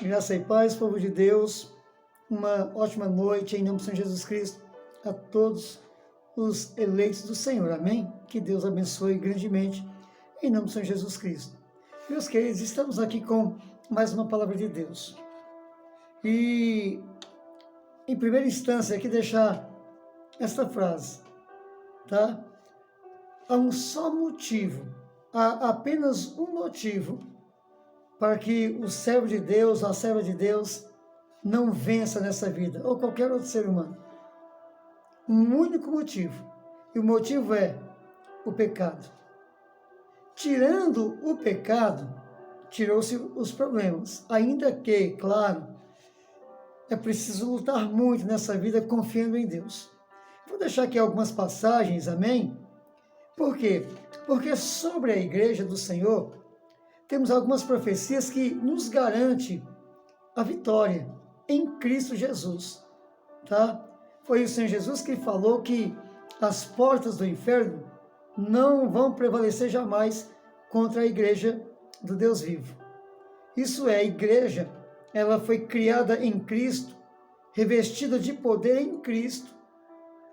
Graça e paz, povo de Deus, uma ótima noite em nome do Senhor Jesus Cristo a todos os eleitos do Senhor, amém? Que Deus abençoe grandemente em nome do Senhor Jesus Cristo. Meus queridos, estamos aqui com mais uma palavra de Deus. E, em primeira instância, aqui deixar esta frase, tá? Há um só motivo, há apenas um motivo para que o servo de Deus, a serva de Deus, não vença nessa vida, ou qualquer outro ser humano. Um único motivo, e o motivo é o pecado. Tirando o pecado, tirou-se os problemas, ainda que, claro, é preciso lutar muito nessa vida confiando em Deus. Vou deixar aqui algumas passagens, amém? Por quê? Porque sobre a igreja do Senhor, temos algumas profecias que nos garantem a vitória em Cristo Jesus, tá? Foi o Senhor Jesus que falou que as portas do inferno não vão prevalecer jamais contra a igreja do Deus vivo. Isso é, a igreja, ela foi criada em Cristo, revestida de poder em Cristo.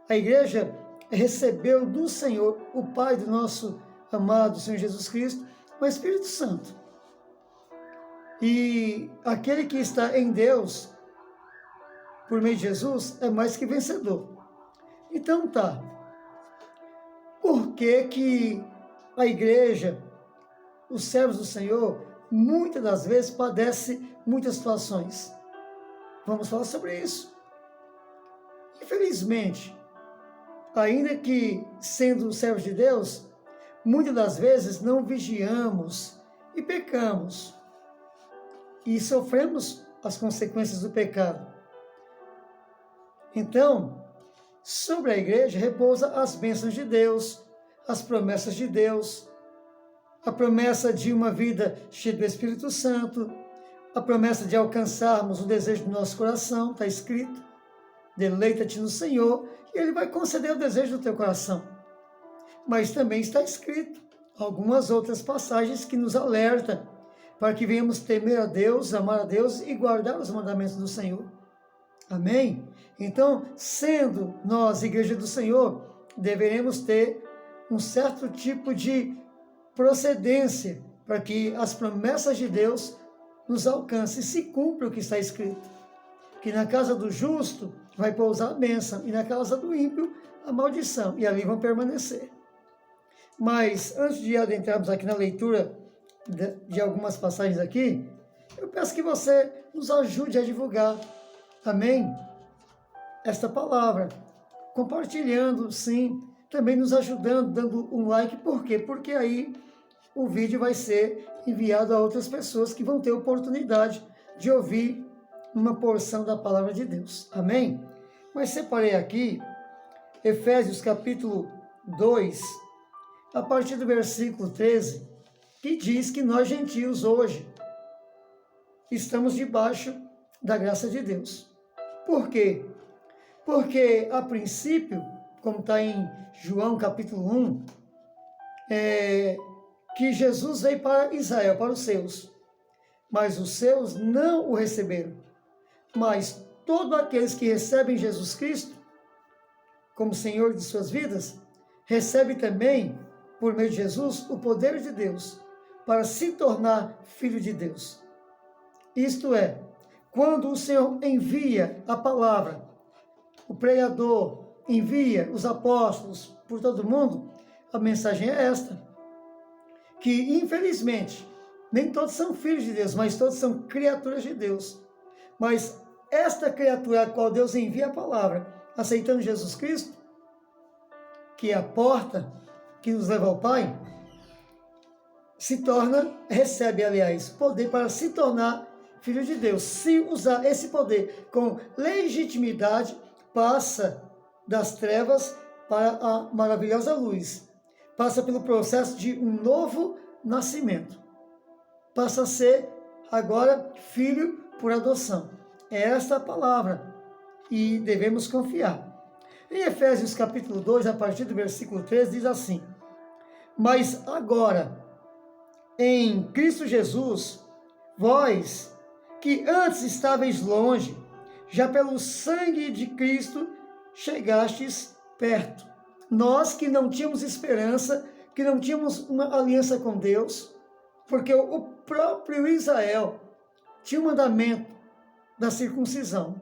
A igreja recebeu do Senhor, o Pai do nosso amado Senhor Jesus Cristo, o Espírito Santo. E aquele que está em Deus, por meio de Jesus, é mais que vencedor. Então tá. Por que que a igreja, os servos do Senhor, muitas das vezes padece muitas situações? Vamos falar sobre isso. Infelizmente, ainda que sendo servos de Deus, muitas das vezes não vigiamos e pecamos. E sofremos as consequências do pecado. Então, sobre a igreja repousa as bênçãos de Deus, as promessas de Deus, a promessa de uma vida cheia do Espírito Santo, a promessa de alcançarmos o desejo do nosso coração, está escrito, deleita-te no Senhor, e Ele vai conceder o desejo do teu coração. Mas também está escrito algumas outras passagens que nos alertam para que venhamos temer a Deus, amar a Deus e guardar os mandamentos do Senhor. Amém? Então, sendo nós, igreja do Senhor, deveremos ter um certo tipo de procedência para que as promessas de Deus nos alcancem e se cumpra o que está escrito. Que na casa do justo vai pousar a bênção e na casa do ímpio a maldição, e ali vão permanecer. Mas, antes de adentrarmos aqui na leitura de algumas passagens aqui, eu peço que você nos ajude a divulgar, amém? Esta palavra, compartilhando, sim, também nos ajudando, dando um like, por quê? Porque aí o vídeo vai ser enviado a outras pessoas que vão ter oportunidade de ouvir uma porção da palavra de Deus, amém? Mas separei aqui, Efésios capítulo 2, a partir do versículo 13, que diz que nós gentios hoje estamos debaixo da graça de Deus. Por quê? Porque a princípio, como está em João capítulo 1, que Jesus veio para Israel, para os seus, mas os seus não o receberam. Mas todos aqueles que recebem Jesus Cristo como Senhor de suas vidas, recebem também, por meio de Jesus, o poder de Deus para se tornar filho de Deus. Isto é, quando o Senhor envia a palavra, o pregador envia os apóstolos por todo mundo, a mensagem é esta, que infelizmente, nem todos são filhos de Deus, mas todos são criaturas de Deus. Mas esta criatura a qual Deus envia a palavra, aceitando Jesus Cristo, que é a porta que nos leva ao Pai, recebe, aliás, poder para se tornar filho de Deus. Se usar esse poder com legitimidade, passa das trevas para a maravilhosa luz. Passa pelo processo de um novo nascimento. Passa a ser agora filho por adoção. É esta a palavra e devemos confiar. Em Efésios capítulo 2, a partir do versículo 13, diz assim: mas agora, em Cristo Jesus, vós que antes estáveis longe, já pelo sangue de Cristo chegastes perto. Nós que não tínhamos esperança, que não tínhamos uma aliança com Deus, porque o próprio Israel tinha o mandamento da circuncisão.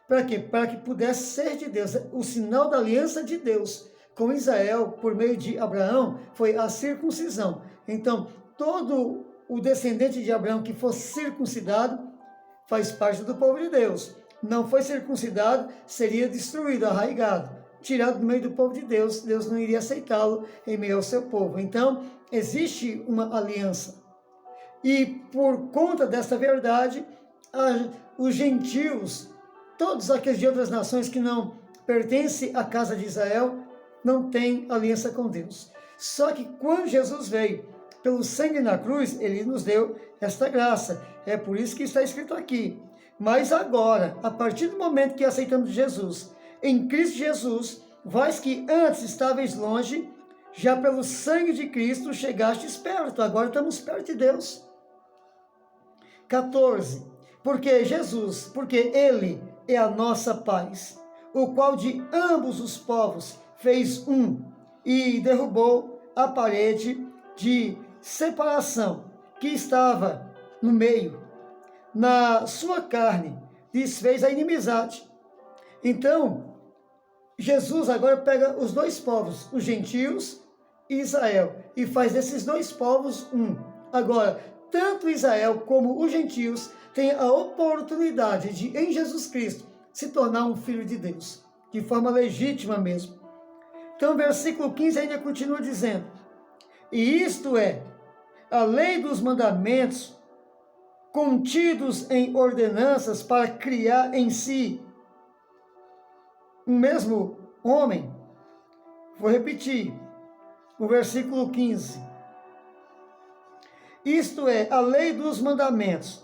Para quê? Para que pudesse ser de Deus. O sinal da aliança de Deus com Israel, por meio de Abraão, foi a circuncisão. Então, todo o descendente de Abraão que fosse circuncidado faz parte do povo de Deus. Não foi circuncidado, seria destruído, arraigado, tirado do meio do povo de Deus. Deus não iria aceitá-lo em meio ao seu povo. Então, existe uma aliança. E por conta dessa verdade, os gentios, todos aqueles de outras nações que não pertencem à casa de Israel, não têm aliança com Deus. Só que quando Jesus veio pelo sangue na cruz, ele nos deu esta graça. É por isso que está escrito aqui. Mas agora, a partir do momento que aceitamos Jesus, em Cristo Jesus, vós que antes estáveis longe, já pelo sangue de Cristo chegastes perto. Agora estamos perto de Deus. 14. Porque Ele é a nossa paz, o qual de ambos os povos fez um e derrubou a parede de separação que estava no meio. Na sua carne desfez a inimizade. Então, Jesus agora pega os dois povos, os gentios e Israel, e faz desses dois povos um. Agora, tanto Israel como os gentios têm a oportunidade de, em Jesus Cristo, se tornar um filho de Deus, de forma legítima mesmo. Então, o versículo 15 ainda continua dizendo: e isto é, a lei dos mandamentos contidos em ordenanças para criar em si um mesmo homem. Vou repetir o versículo 15. Isto é, a lei dos mandamentos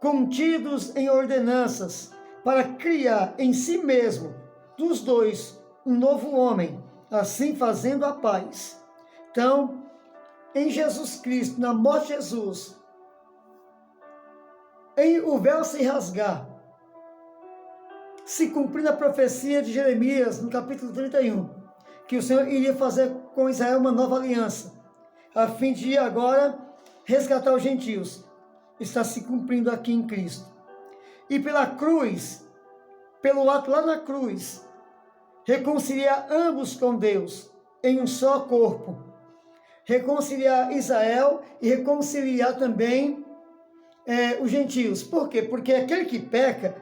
contidos em ordenanças para criar em si mesmo dos dois um novo homem, assim fazendo a paz. Então, em Jesus Cristo, na morte de Jesus, em o véu se rasgar, se cumprindo a profecia de Jeremias, no capítulo 31, que o Senhor iria fazer com Israel uma nova aliança, a fim de agora resgatar os gentios, está se cumprindo aqui em Cristo. E pela cruz, pelo ato lá na cruz, reconciliar ambos com Deus em um só corpo. Reconciliar Israel e reconciliar também os gentios. Por quê? Porque aquele que peca,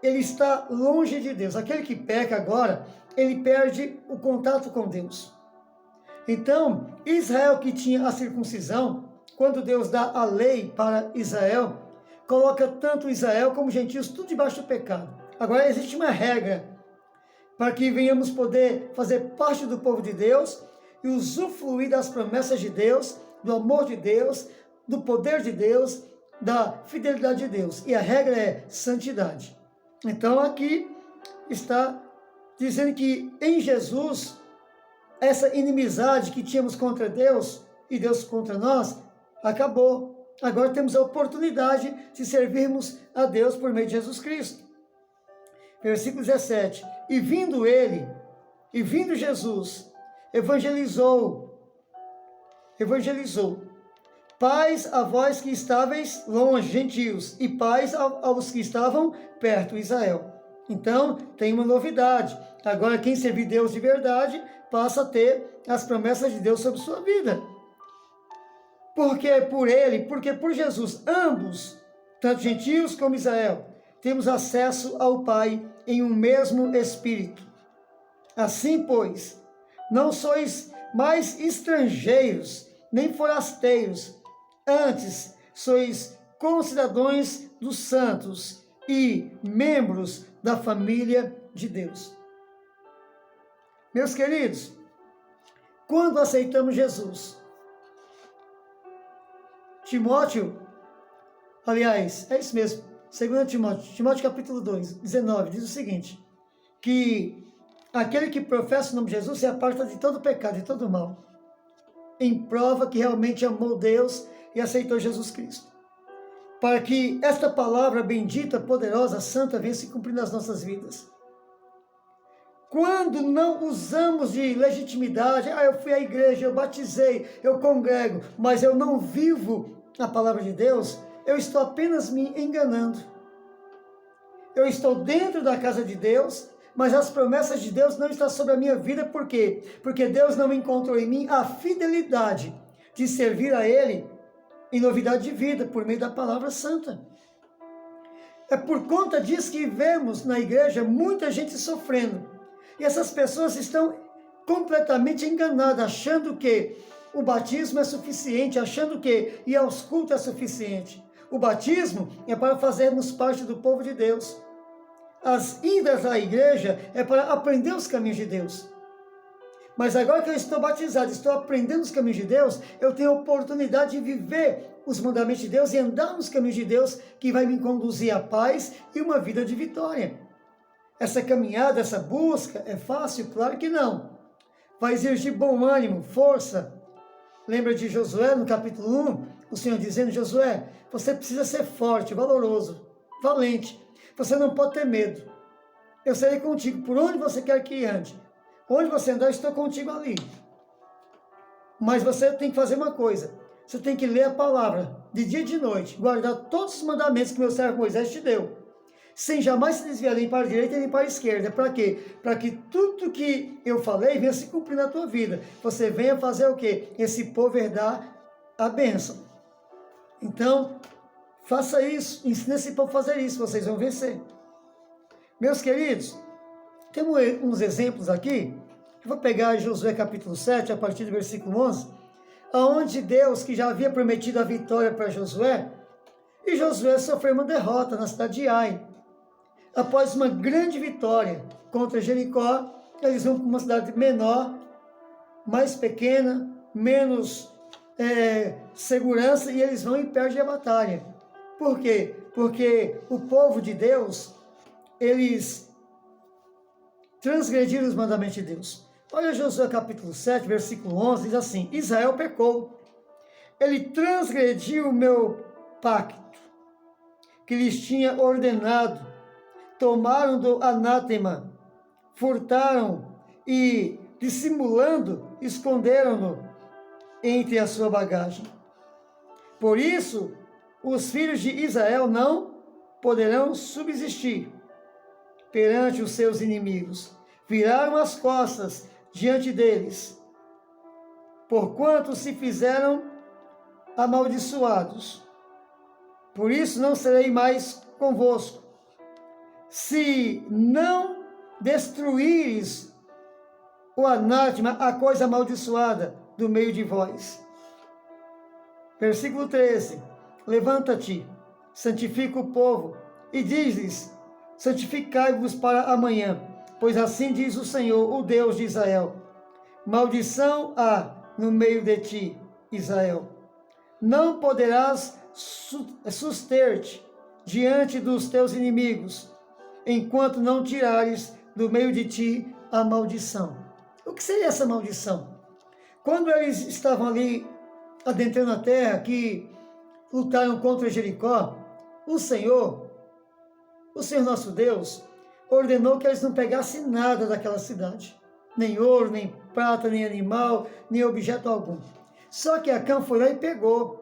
ele está longe de Deus. Aquele que peca agora, ele perde o contato com Deus. Então, Israel que tinha a circuncisão, quando Deus dá a lei para Israel, coloca tanto Israel como gentios tudo debaixo do pecado. Agora existe uma regra para que venhamos poder fazer parte do povo de Deus e usufruir das promessas de Deus, do amor de Deus, do poder de Deus, da fidelidade de Deus. E a regra é santidade. Então aqui está dizendo que em Jesus, essa inimizade que tínhamos contra Deus e Deus contra nós, acabou. Agora temos a oportunidade de servirmos a Deus por meio de Jesus Cristo. Versículo 17. E vindo Jesus, evangelizou. Paz a vós que estáveis longe, gentios, e paz aos que estavam perto, Israel. Então, tem uma novidade. Agora, quem servir Deus de verdade, passa a ter as promessas de Deus sobre sua vida. Porque por Jesus, ambos, tanto gentios como Israel, temos acesso ao Pai em um mesmo Espírito. Assim, pois, não sois mais estrangeiros, nem forasteiros, antes sois concidadãos dos santos e membros da família de Deus. Meus queridos, quando aceitamos Jesus, Timóteo, aliás, é isso mesmo, 2 Timóteo capítulo 2, 19, diz o seguinte, que aquele que professa o nome de Jesus se aparta de todo pecado, de todo mal, em prova que realmente amou Deus e aceitou Jesus Cristo. para que esta palavra bendita, poderosa, santa, venha se cumprir nas nossas vidas. Quando não usamos de legitimidade, eu fui à igreja, eu batizei, eu congrego, mas eu não vivo a palavra de Deus, eu estou apenas me enganando. Eu estou dentro da casa de Deus, mas as promessas de Deus não estão sobre a minha vida, por quê? Porque Deus não encontrou em mim a fidelidade de servir a Ele em novidade de vida, por meio da palavra santa. É por conta disso que vemos na igreja muita gente sofrendo. E essas pessoas estão completamente enganadas, achando que o batismo é suficiente, achando que ir aos cultos é suficiente. O batismo é para fazermos parte do povo de Deus. As idas à igreja é para aprender os caminhos de Deus. Mas agora que eu estou batizado, estou aprendendo os caminhos de Deus, eu tenho a oportunidade de viver os mandamentos de Deus e andar nos caminhos de Deus, que vai me conduzir à paz e uma vida de vitória. Essa caminhada, essa busca é fácil? Claro que não. Vai exigir bom ânimo, força. Lembra de Josué no capítulo 1? O Senhor dizendo: Josué, você precisa ser forte, valoroso, valente. Você não pode ter medo. Eu serei contigo por onde você quer que ande. Onde você andar, eu estou contigo ali. Mas você tem que fazer uma coisa. Você tem que ler a palavra de dia e de noite. Guardar todos os mandamentos que meu servo Moisés te deu. Sem jamais se desviar nem para a direita nem para a esquerda. Para quê? Para que tudo que eu falei venha se cumprir na tua vida. Você venha fazer o quê? Esse povo herdar a bênção. Então, faça isso. Ensine esse povo a fazer isso. Vocês vão vencer. Meus queridos, temos uns exemplos aqui. Eu vou pegar Josué capítulo 7, a partir do versículo 11, onde Deus, que já havia prometido a vitória para Josué, e Josué sofreu uma derrota na cidade de Ai. Após uma grande vitória contra Jericó, eles vão para uma cidade menor, mais pequena, menos segurança, e eles vão e perdem a batalha. Por quê? Porque o povo de Deus, eles transgrediram os mandamentos de Deus. Olha Josué capítulo 7, versículo 11, diz assim: Israel pecou, ele transgrediu o meu pacto, que lhes tinha ordenado, tomaram do anátema, furtaram e, dissimulando, esconderam-no entre a sua bagagem. Por isso, os filhos de Israel não poderão subsistir perante os seus inimigos. Viraram as costas diante deles, porquanto se fizeram amaldiçoados. Por isso não serei mais convosco, se não destruíres o anátema, a coisa amaldiçoada, do meio de vós. Versículo 13. Levanta-te, santifica o povo, e diz-lhes: santificai-vos para amanhã, pois assim diz o Senhor, o Deus de Israel: maldição há no meio de ti, Israel. Não poderás suster-te diante dos teus inimigos, enquanto não tirares do meio de ti a maldição. O que seria essa maldição? Quando eles estavam ali adentrando a terra, que lutaram contra Jericó, o Senhor nosso Deus, ordenou que eles não pegassem nada daquela cidade. Nem ouro, nem prata, nem animal, nem objeto algum. Só que Acã foi lá e pegou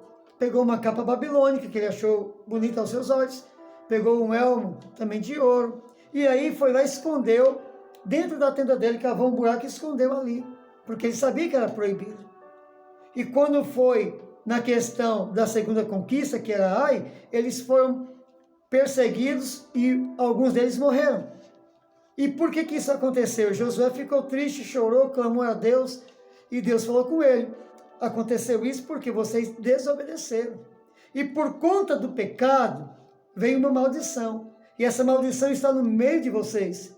uma capa babilônica, que ele achou bonita aos seus olhos, pegou um elmo também de ouro, e aí foi lá e escondeu, dentro da tenda dele, cavou um buraco e escondeu ali, porque ele sabia que era proibido. E quando foi na questão da segunda conquista, que era Ai, eles foram perseguidos e alguns deles morreram. E por que isso aconteceu? Josué ficou triste, chorou, clamou a Deus, e Deus falou com ele: aconteceu isso porque vocês desobedeceram. E por conta do pecado, veio uma maldição. E essa maldição está no meio de vocês.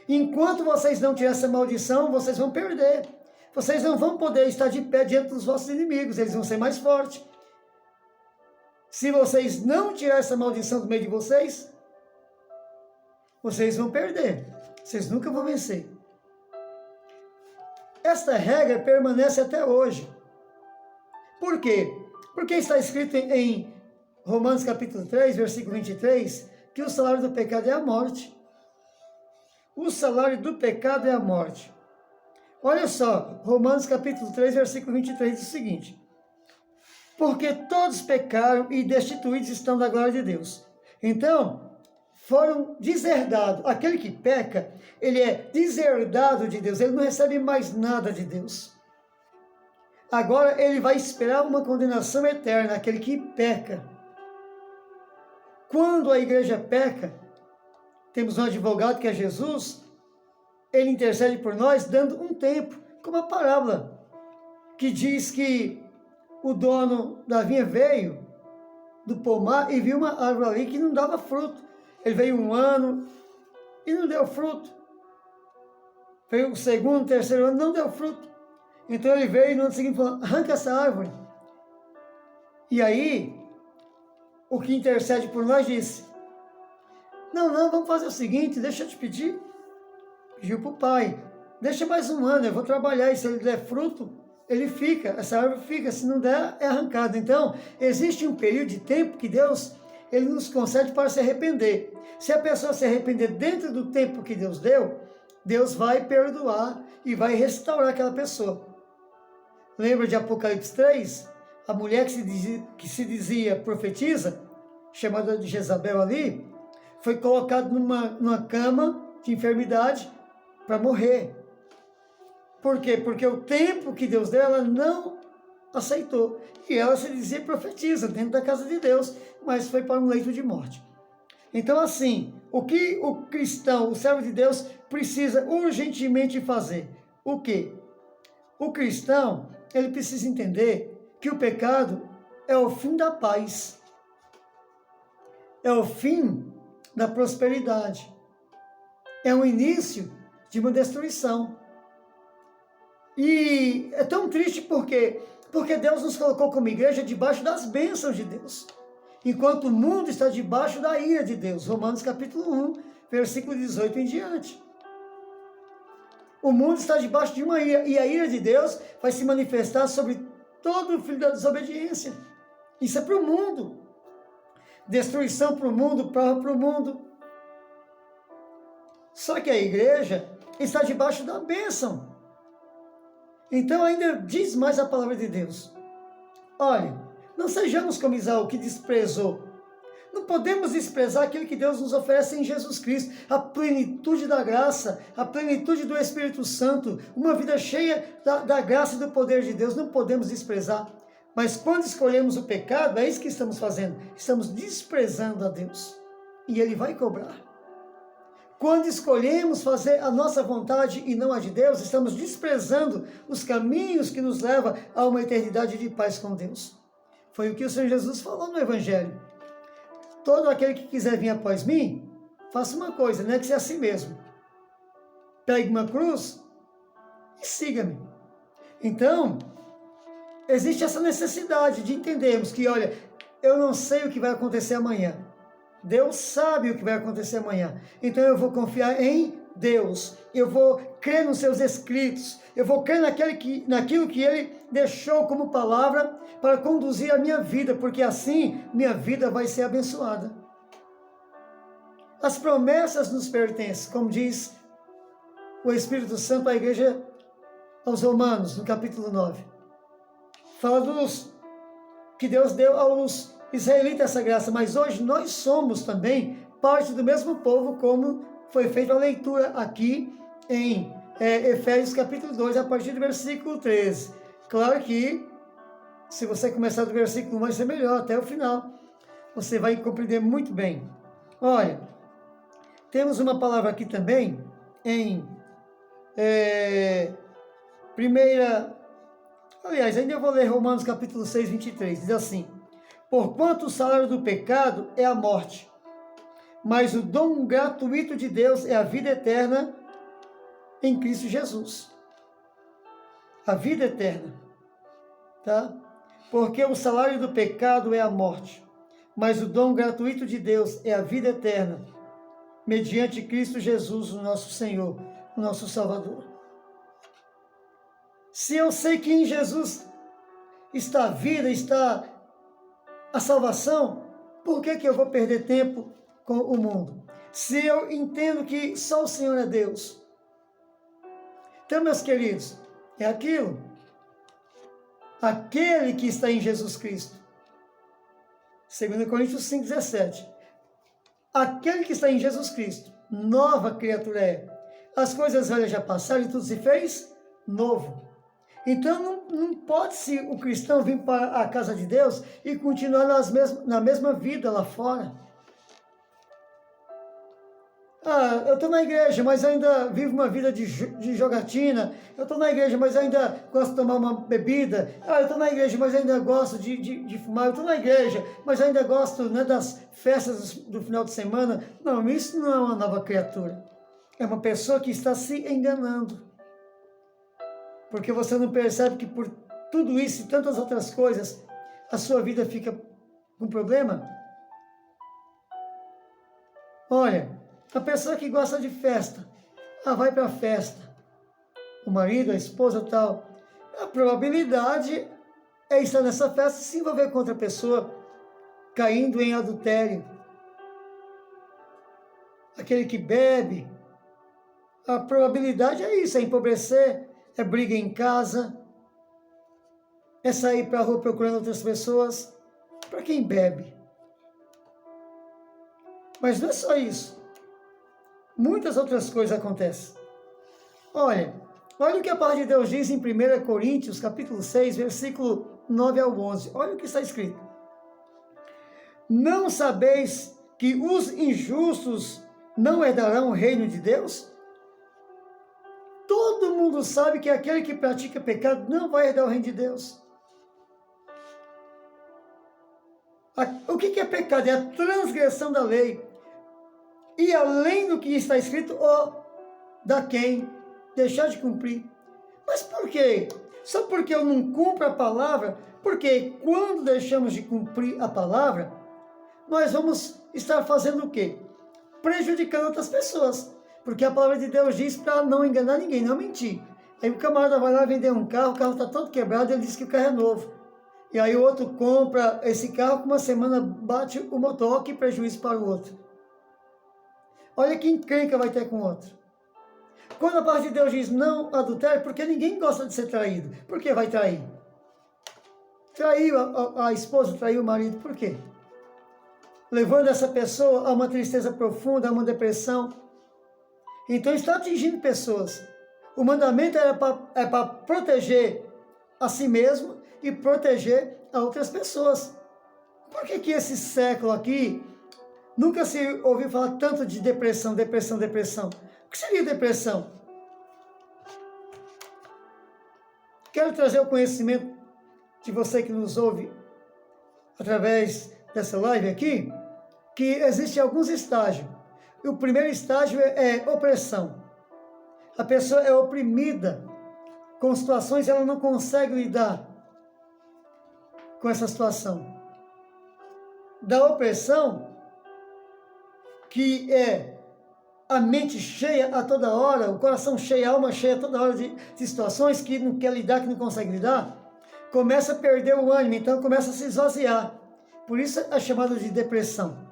Enquanto vocês não tirarem essa maldição, vocês vão perder. Vocês não vão poder estar de pé diante dos vossos inimigos, eles vão ser mais fortes. Se vocês não tirarem essa maldição do meio de vocês, vocês vão perder. Vocês nunca vão vencer. Esta regra permanece até hoje. Por quê? Porque está escrito em Romanos capítulo 3, versículo 23, que o salário do pecado é a morte. O salário do pecado é a morte. Olha só, Romanos capítulo 3, versículo 23 diz o seguinte: porque todos pecaram e destituídos estão da glória de Deus. Então, foram deserdados. Aquele que peca, ele é deserdado de Deus, ele não recebe mais nada de Deus. Agora ele vai esperar uma condenação eterna, aquele que peca. Quando a igreja peca, temos um advogado que é Jesus, ele intercede por nós dando um tempo, como a parábola que diz que o dono da vinha veio do pomar e viu uma árvore ali que não dava fruto. Ele veio um ano e não deu fruto. Veio o segundo, terceiro ano, não deu fruto. Então ele veio e no ano seguinte falou: arranca essa árvore. E aí, o que intercede por nós disse: não, vamos fazer o seguinte, deixa eu te pedir. Pediu para o pai: deixa mais um ano, eu vou trabalhar, e se ele der fruto, ele fica, essa árvore fica, se não der, é arrancada. Então, existe um período de tempo que Deus, ele nos concede para se arrepender. Se a pessoa se arrepender dentro do tempo que Deus deu, Deus vai perdoar e vai restaurar aquela pessoa. Lembra de Apocalipse 3? A mulher que se dizia profetisa, chamada de Jezabel ali, foi colocada numa cama de enfermidade para morrer. Por quê? Porque o tempo que Deus deu, ela não aceitou. E ela se dizia profetisa dentro da casa de Deus, mas foi para um leito de morte. Então, assim, o que o cristão, o servo de Deus, precisa urgentemente fazer? O quê? O cristão, ele precisa entender que o pecado é o fim da paz. É o fim da prosperidade. É o início de uma destruição. E é tão triste porque Deus nos colocou como igreja debaixo das bênçãos de Deus, enquanto o mundo está debaixo da ira de Deus. Romanos capítulo 1, versículo 18 em diante. O mundo está debaixo de uma ira, e a ira de Deus vai se manifestar sobre todo o filho da desobediência. Isso é para o mundo. Destruição para o mundo, prova para o mundo. Só que a igreja está debaixo da bênção. Então ainda diz mais a palavra de Deus. Olha, não sejamos como Isaú, que desprezou. Não podemos desprezar aquilo que Deus nos oferece em Jesus Cristo, a plenitude da graça, a plenitude do Espírito Santo, uma vida cheia da graça e do poder de Deus. Não podemos desprezar. Mas quando escolhemos o pecado, é isso que estamos fazendo. Estamos desprezando a Deus. E Ele vai cobrar. Quando escolhemos fazer a nossa vontade e não a de Deus, estamos desprezando os caminhos que nos levam a uma eternidade de paz com Deus. Foi o que o Senhor Jesus falou no Evangelho. Todo aquele que quiser vir após mim, faça uma coisa, negue-se a si mesmo. Pegue uma cruz e siga-me. Então, existe essa necessidade de entendermos que, olha, eu não sei o que vai acontecer amanhã. Deus sabe o que vai acontecer amanhã. Então eu vou confiar em Deus. Eu vou crer nos seus escritos. Eu vou crer naquilo que Ele deixou como palavra para conduzir a minha vida, porque assim minha vida vai ser abençoada. As promessas nos pertencem, como diz o Espírito Santo à igreja aos Romanos, no capítulo 9. Fala que Deus deu aos israelitas essa graça, mas hoje nós somos também parte do mesmo povo, como foi feita a leitura aqui em Efésios capítulo 2, a partir do versículo 13. Claro que, se você começar do versículo 1, vai ser melhor, até o final. Você vai compreender muito bem. Olha, temos uma palavra aqui também, em ainda eu vou ler Romanos capítulo 6, 23, diz assim: porquanto o salário do pecado é a morte, mas o dom gratuito de Deus é a vida eterna em Cristo Jesus. A vida eterna, tá? Porque o salário do pecado é a morte, mas o dom gratuito de Deus é a vida eterna, mediante Cristo Jesus, o nosso Senhor, o nosso Salvador. Se eu sei que em Jesus está a vida, está a salvação, por que eu vou perder tempo com o mundo? Se eu entendo que só o Senhor é Deus. Então, meus queridos, é aquilo. Aquele que está em Jesus Cristo. 2 Coríntios 5,17. Aquele que está em Jesus Cristo, nova criatura é. As coisas velhas já passaram e tudo se fez novo. Então não pode-se o cristão vir para a casa de Deus e continuar na mesma vida lá fora. Eu estou na igreja, mas ainda vivo uma vida de jogatina. Eu estou na igreja, mas ainda gosto de tomar uma bebida. Eu estou na igreja, mas ainda gosto de fumar. Eu estou na igreja, mas ainda gosto, né, das festas do final de semana. Não, isso não é uma nova criatura. É uma pessoa que está se enganando. Porque você não percebe que por tudo isso e tantas outras coisas, a sua vida fica com problema? Olha, a pessoa que gosta de festa, vai para a festa. O marido, a esposa tal. A probabilidade é estar nessa festa e se envolver com outra pessoa, caindo em adultério. Aquele que bebe, a probabilidade é isso, é empobrecer, é briga em casa, é sair para a rua procurando outras pessoas. Para quem bebe. Mas não é só isso. Muitas outras coisas acontecem. Olha o que a palavra de Deus diz em 1 Coríntios, capítulo 6, versículo 9 ao 11. Olha o que está escrito. Não sabeis que os injustos não herdarão o reino de Deus? Todo mundo sabe que aquele que pratica pecado não vai herdar o reino de Deus. O que é pecado? É a transgressão da lei. E além do que está escrito, da quem deixar de cumprir. Mas por quê? Só porque eu não cumpro a palavra? Porque quando deixamos de cumprir a palavra, nós vamos estar fazendo o quê? Prejudicando outras pessoas. Porque a palavra de Deus diz para não enganar ninguém, não mentir. Aí o camarada vai lá vender um carro, o carro está todo quebrado, ele diz que o carro é novo. E aí o outro compra esse carro, com uma semana bate o motor, que prejuízo para o outro. Olha que encrenca vai ter com o outro. Quando a palavra de Deus diz não adultério, porque ninguém gosta de ser traído. Por que vai trair? Traiu a esposa, traiu o marido, por quê? Levando essa pessoa a uma tristeza profunda, a uma depressão. Então está atingindo pessoas. O mandamento é para proteger a si mesmo e proteger a outras pessoas. Por que esse século aqui nunca se ouviu falar tanto de depressão? O que seria depressão? Quero trazer o conhecimento de você que nos ouve através dessa live aqui, que existem alguns estágios. E o primeiro estágio é opressão. A pessoa é oprimida com situações, ela não consegue lidar com essa situação. Da opressão, que é a mente cheia a toda hora, o coração cheio, a alma cheia a toda hora de situações que não quer lidar, que não consegue lidar, começa a perder o ânimo, então começa a se esvaziar. Por isso é chamado de depressão.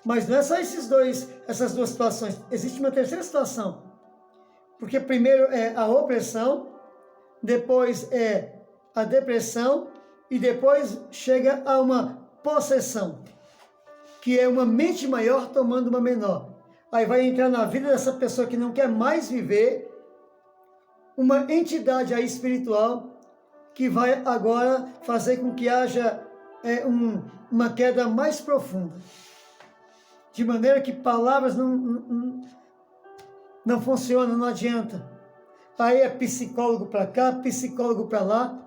Mas não é só essas duas situações, existe uma terceira situação. Porque primeiro é a opressão, depois é a depressão e depois chega a uma possessão, que é uma mente maior tomando uma menor. Aí vai entrar na vida dessa pessoa que não quer mais viver, uma entidade aí espiritual que vai agora fazer com que haja uma queda mais profunda. De maneira que palavras não funcionam, não adianta. Aí é psicólogo para cá, psicólogo para lá,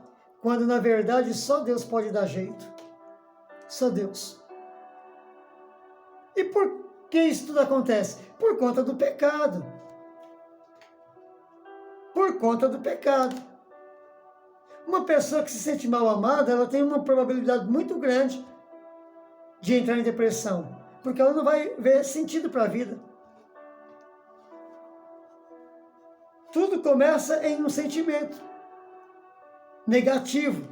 quando na verdade só Deus pode dar jeito. Só Deus. E por que isso tudo acontece? Por conta do pecado. Por conta do pecado. Uma pessoa que se sente mal amada, ela tem uma probabilidade muito grande de entrar em depressão, porque ela não vai ver sentido para a vida. Tudo começa em um sentimento negativo.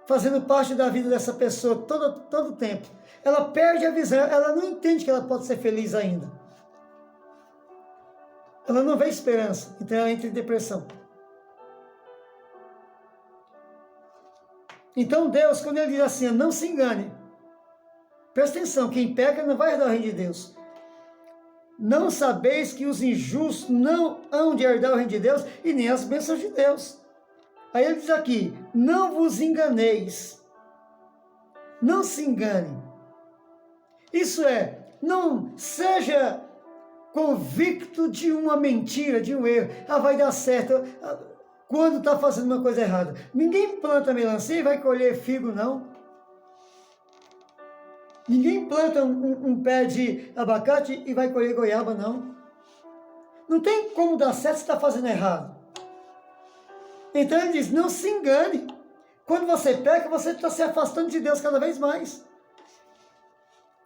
fazendo parte da vida dessa pessoa todo o tempo. Ela perde a visão, ela não entende que ela pode ser feliz ainda. Ela não vê esperança, então ela entra em depressão. Então Deus, quando ele diz assim, não se engane, presta atenção, quem peca não vai herdar o reino de Deus. Não sabeis que os injustos não hão de herdar o reino de Deus e nem as bênçãos de Deus. Aí ele diz aqui, não vos enganeis, não se engane. Isso é, não seja convicto de uma mentira, de um erro. Vai dar certo quando está fazendo uma coisa errada. Ninguém planta melancia e vai colher figo, não. Ninguém planta um pé de abacate e vai colher goiaba, não. Não tem como dar certo se está fazendo errado. Então ele diz, não se engane. Quando você peca, você está se afastando de Deus cada vez mais.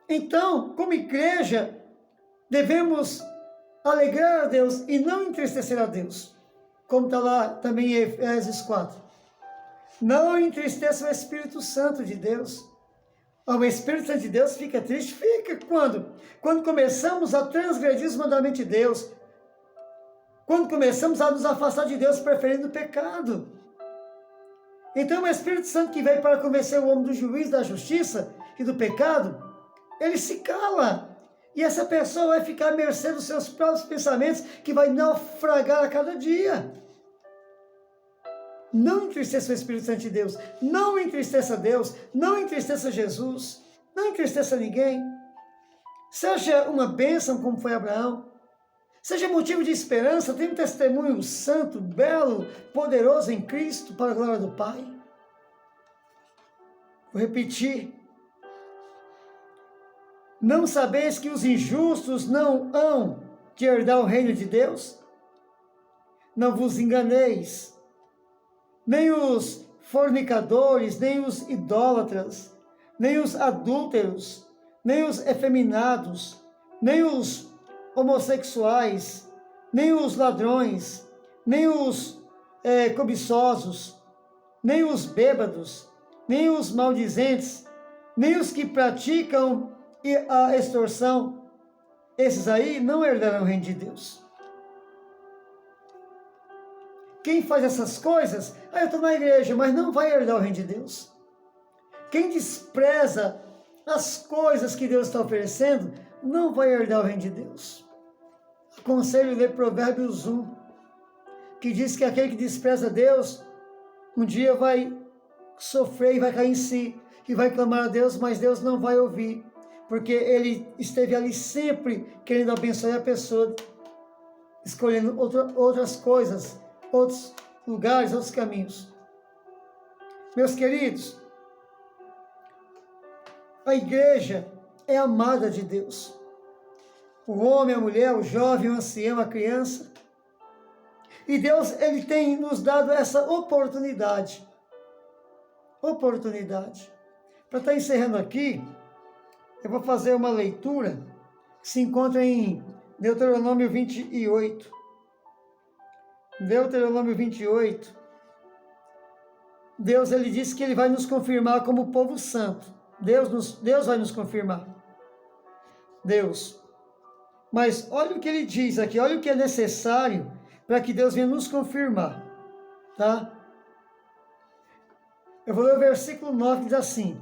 Então, como igreja, devemos alegrar a Deus e não entristecer a Deus. Como está lá também em Efésios 4. Não entristeça o Espírito Santo de Deus. O Espírito Santo de Deus fica triste? Fica quando? Quando começamos a transgredir os mandamentos de Deus. Quando começamos a nos afastar de Deus, preferindo o pecado. Então o Espírito Santo que veio para convencer o homem do juízo, da justiça e do pecado, ele se cala. E essa pessoa vai ficar à mercê dos seus próprios pensamentos, que vai naufragar a cada dia. Não entristeça o Espírito Santo de Deus. Não entristeça Deus. Não entristeça Jesus. Não entristeça ninguém. Seja uma bênção como foi Abraão. Seja motivo de esperança. Tenha um testemunho santo, belo, poderoso em Cristo para a glória do Pai. Vou repetir. Não sabeis que os injustos não hão de herdar o reino de Deus? Não vos enganeis. Nem os fornicadores, nem os idólatras, nem os adúlteros, nem os efeminados, nem os homossexuais, nem os ladrões, nem os cobiçosos, nem os bêbados, nem os maldizentes, nem os que praticam a extorsão, esses aí não herdarão o reino de Deus. Quem faz essas coisas, eu estou na igreja, mas não vai herdar o reino de Deus. Quem despreza as coisas que Deus está oferecendo, não vai herdar o reino de Deus. Aconselho ler Provérbios 1, que diz que aquele que despreza Deus, um dia vai sofrer e vai cair em si, e vai clamar a Deus, mas Deus não vai ouvir, porque ele esteve ali sempre querendo abençoar a pessoa, escolhendo outras coisas, outros lugares, outros caminhos. Meus queridos, a igreja é amada de Deus. O homem, a mulher, o jovem, o ancião, a criança. E Deus, ele tem nos dado essa oportunidade. Para estar encerrando aqui, eu vou fazer uma leitura que se encontra em Deuteronômio 28. Deuteronômio 28. Deus, ele disse que ele vai nos confirmar como povo santo. Deus vai nos confirmar. Deus. Mas olha o que ele diz aqui, olha o que é necessário para que Deus venha nos confirmar. Tá? Eu vou ler o versículo 9, que diz assim: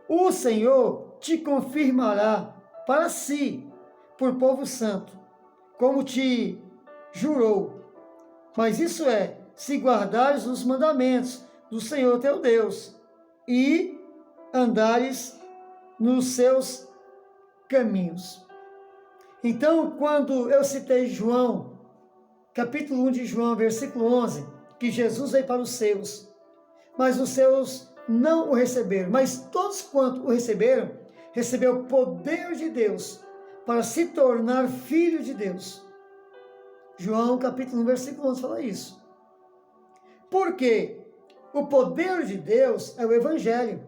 o Senhor te confirmará para si, por povo santo, como te jurou. Mas isso é, se guardares os mandamentos do Senhor teu Deus e andares nos seus caminhos. Então, quando eu citei João, capítulo 1 de João, versículo 11, que Jesus veio para os seus, mas os seus não o receberam, mas todos quanto o receberam, recebeu o poder de Deus para se tornar filho de Deus. João capítulo 1, versículo 11 fala isso. Porque o poder de Deus é o Evangelho.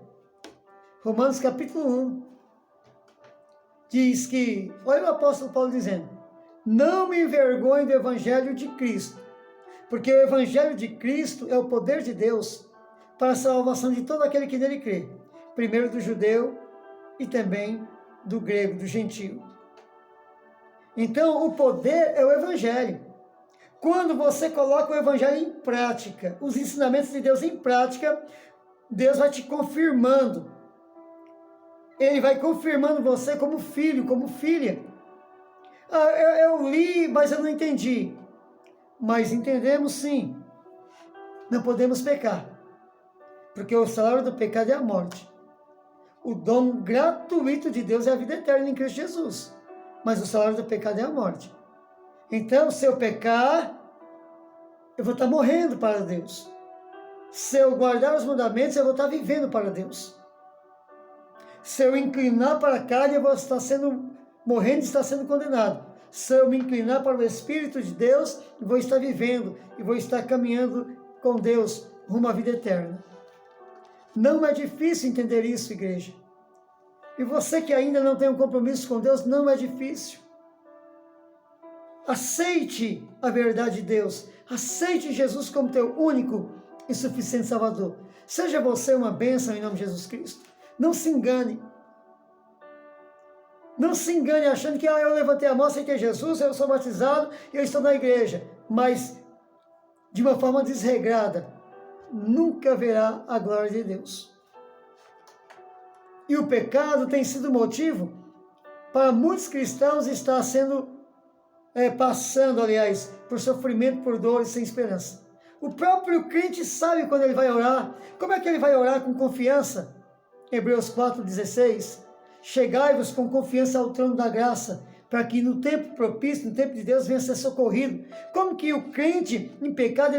Romanos capítulo 1 diz que, olha o apóstolo Paulo dizendo: não me envergonhe do Evangelho de Cristo, porque o Evangelho de Cristo é o poder de Deus para a salvação de todo aquele que nele crê, primeiro do judeu e também do grego, do gentio. Então, o poder é o Evangelho. Quando você coloca o Evangelho em prática, os ensinamentos de Deus em prática, Deus vai te confirmando. Ele vai confirmando você como filho, como filha. Eu li, mas eu não entendi. Mas entendemos sim. Não podemos pecar. Porque o salário do pecado é a morte. O dom gratuito de Deus é a vida eterna em Cristo Jesus. Mas o salário do pecado é a morte. Então, se eu pecar, eu vou estar morrendo para Deus. Se eu guardar os mandamentos, eu vou estar vivendo para Deus. Se eu inclinar para a carne, eu vou estar morrendo e estar sendo condenado. Se eu me inclinar para o Espírito de Deus, eu vou estar vivendo e vou estar caminhando com Deus rumo à vida eterna. Não é difícil entender isso, igreja. E você que ainda não tem um compromisso com Deus, não é difícil. Aceite a verdade de Deus. Aceite Jesus como teu único e suficiente Salvador. Seja você uma bênção em nome de Jesus Cristo. Não se engane. Não se engane achando que eu levantei a mão, aceitei Jesus, eu sou batizado e eu estou na igreja. Mas, de uma forma desregrada, nunca verá a glória de Deus. E o pecado tem sido motivo para muitos cristãos estar passando, por sofrimento, por dores, sem esperança. O próprio crente sabe quando ele vai orar. Como é que ele vai orar com confiança? Hebreus 4,16. Chegai-vos com confiança ao trono da graça, para que no tempo propício, no tempo de Deus, venha ser socorrido. Como que o crente em pecado ele vai